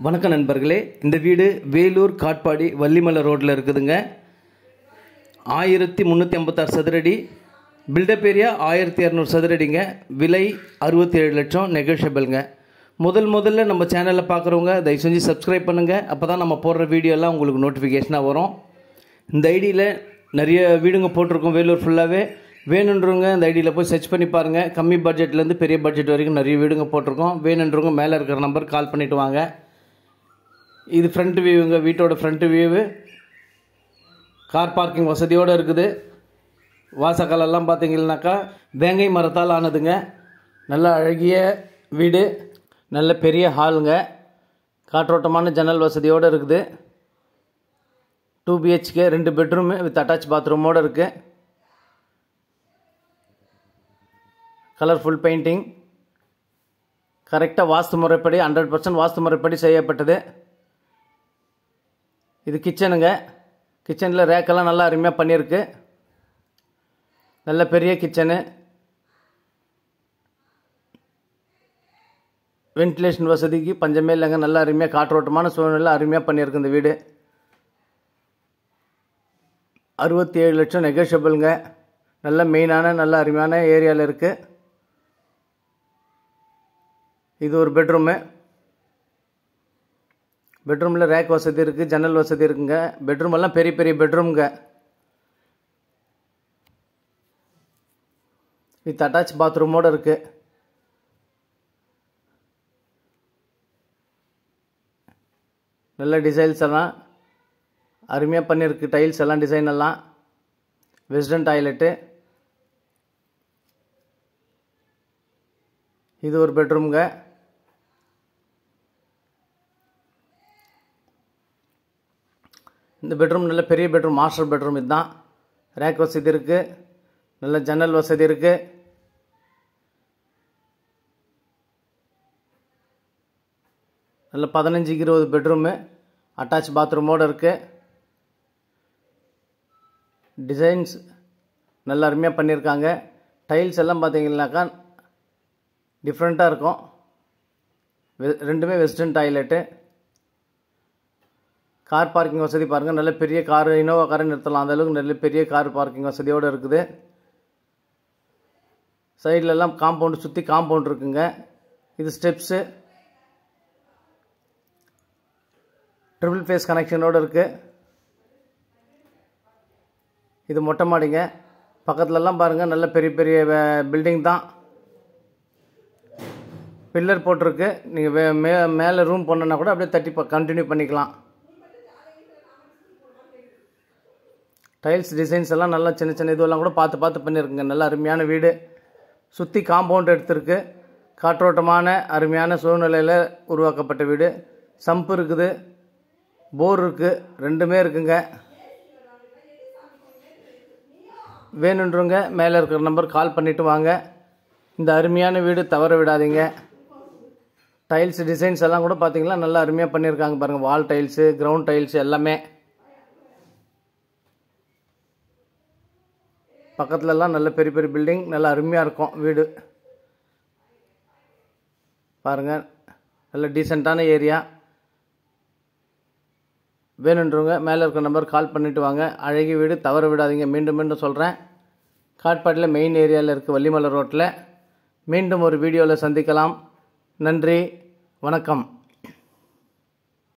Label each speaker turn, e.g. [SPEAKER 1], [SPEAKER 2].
[SPEAKER 1] வணக்கம் நண்பர்களே, இந்த வீடு வேலூர் காட்பாடி வள்ளிமலை ரோட்டில் இருக்குதுங்க. 1356 சதுரடி, பில்டப் ஏரியா 1200 சதுரடிங்க. விலை 67 லட்சம், நெகோஷியபிள்ங்க. முதல்ல நம்ம சேனலில் பார்க்குறவங்க தயவு செஞ்சு சப்ஸ்கிரைப் பண்ணுங்கள். அப்போ தான் நம்ம போடுற வீடியோலாம் உங்களுக்கு நோட்டிஃபிகேஷனாக வரும். இந்த ஐடியில் நிறைய வீடுங்க போட்டிருக்கோம் வேலூர் ஃபுல்லாகவே. வேணுன்றவங்க இந்த ஐடியில் போய் சர்ச் பண்ணி பாருங்கள். கம்மி பட்ஜெட்லேருந்து பெரிய பட்ஜெட் வரைக்கும் நிறைய வீடுங்க போட்டிருக்கோம். வேணுன்றவங்க மேலே இருக்கிற நம்பர் கால் பண்ணிவிட்டு வாங்க. இது ஃப்ரண்ட் வியூங்க, வீட்டோட ஃப்ரண்ட் வியூவு. கார் பார்க்கிங் வசதியோடு இருக்குது. வாசக்காலெல்லாம் பார்த்தீங்கன்னாக்கா வேங்கை மரத்தால் ஆனதுங்க. நல்ல அழகிய வீடு, நல்ல பெரிய ஹாலுங்க. காற்றோட்டமான ஜன்னல் வசதியோடு இருக்குது. 2 BHK 2 பெட்ரூமு வித் அட்டாச் பாத்ரூமோடு இருக்குது. கலர்ஃபுல் பெயிண்டிங், கரெக்டாக வாஸ்து முறைப்படி 100% வாஸ்து முறைப்படி செய்யப்பட்டது. இது கிச்சனுங்க. கிச்சனில் ரேக்கெல்லாம் நல்லா அருமையாக பண்ணியிருக்கு. நல்ல பெரிய கிச்சனு, வென்டிலேஷன் வசதிக்கு பஞ்சமே இல்லைங்க. நல்லா அருமையாக காற்றோட்டமான சூழ்நிலை அருமையாக பண்ணியிருக்கு இந்த வீடு. 67 லட்சம், நெகோஷியபிள்ங்க. நல்ல மெயினான நல்ல அருமையான ஏரியாவில் இருக்குது. இது ஒரு பெட்ரூமு. பெட்ரூமில் ரேக் வசதி இருக்குது, ஜன்னல் வசதி இருக்குங்க. பெட்ரூம் எல்லாம் பெரிய பெரிய பெட்ரூம்ங்க. வித் அட்டாச் பாத்ரூமோடு இருக்குது. நல்ல டிசைன்ஸ் எல்லாம் அருமையாக பண்ணியிருக்கு. டைல்ஸ் எல்லாம் டிசைன் எல்லாம். Western toilet. இது ஒரு பெட்ரூம்ங்க. இந்த பெட்ரூம் நல்ல பெரிய பெட்ரூம், மாஸ்டர் பெட்ரூம். இதுதான். ரேக் வசதி இருக்குது, நல்ல ஜன்னல் வசதி இருக்குது. நல்ல 15-20 பெட்ரூமு, அட்டாச் பாத்ரூமோடு இருக்குது. டிசைன்ஸ் நல்ல அருமையாக பண்ணியிருக்காங்க. டைல்ஸ் எல்லாம் பார்த்தீங்கன்னாக்கா டிஃப்ரெண்ட்டாக இருக்கும். ரெண்டுமே வெஸ்டர்ன் டாய்லெட்டு. கார் பார்க்கிங் வசதி பாருங்கள். நல்ல பெரிய கார், இனோவா காரை நிறுத்தலாம், அந்தளவுக்கு நல்ல பெரிய கார் பார்க்கிங் வசதியோடு இருக்குது. சைட்லெல்லாம் காம்பவுண்டு, சுற்றி காம்பவுண்ட் இருக்குங்க. இது ஸ்டெப்ஸு, ட்ரிபிள் ஃபேஸ் கனெக்ஷனோடு இருக்குது. இது மொட்டை மாடிங்க. பக்கத்துலலாம் பாருங்கள் நல்ல பெரிய பெரிய பில்டிங் தான். பில்லர் போட்டிருக்கு. நீங்கள் மேலே ரூம் போனோன்னா கூட அப்படியே தட்டி கண்டினியூ பண்ணிக்கலாம். டைல்ஸ் டிசைன்ஸ் எல்லாம் நல்லா சின்ன சின்ன இதுவெல்லாம் கூட பார்த்து பண்ணியிருக்குங்க. நல்ல அருமையான வீடு. சுற்றி காம்பவுண்ட் எடுத்திருக்கு. காற்றோட்டமான அருமையான சூழ்நிலையில் உருவாக்கப்பட்ட வீடு. சம்பு இருக்குது, போர் இருக்குது, ரெண்டுமே இருக்குங்க. வேணுன்றவங்க மேலே இருக்கிற நம்பர் கால் பண்ணிவிட்டு வாங்க. இந்த அருமையான வீடு தவற விடாதீங்க. டைல்ஸ் டிசைன்ஸ் எல்லாம் கூட பார்த்தீங்கன்னா நல்லா அருமையாக பண்ணியிருக்காங்க பாருங்கள். வால் டைல்ஸு, கிரவுண்ட் டைல்ஸு எல்லாமே. பக்கத்துலலாம் நல்ல பெரிய பெரிய பில்டிங், நல்லா அருமையாக இருக்கும் வீடு. பாருங்கள், நல்ல டீசெண்டான ஏரியா. வேணுன்றவங்க மேலே இருக்கிற நம்பர் கால் பண்ணிவிட்டு வாங்க. அழகிய வீடு, தவற விடாதீங்க. மீண்டும் சொல்கிறேன், காட்பாடியில் மெயின் ஏரியாவில் இருக்குது, வள்ளிமலை ரோட்டில். மீண்டும் ஒரு வீடியோவில் சந்திக்கலாம். நன்றி, வணக்கம்.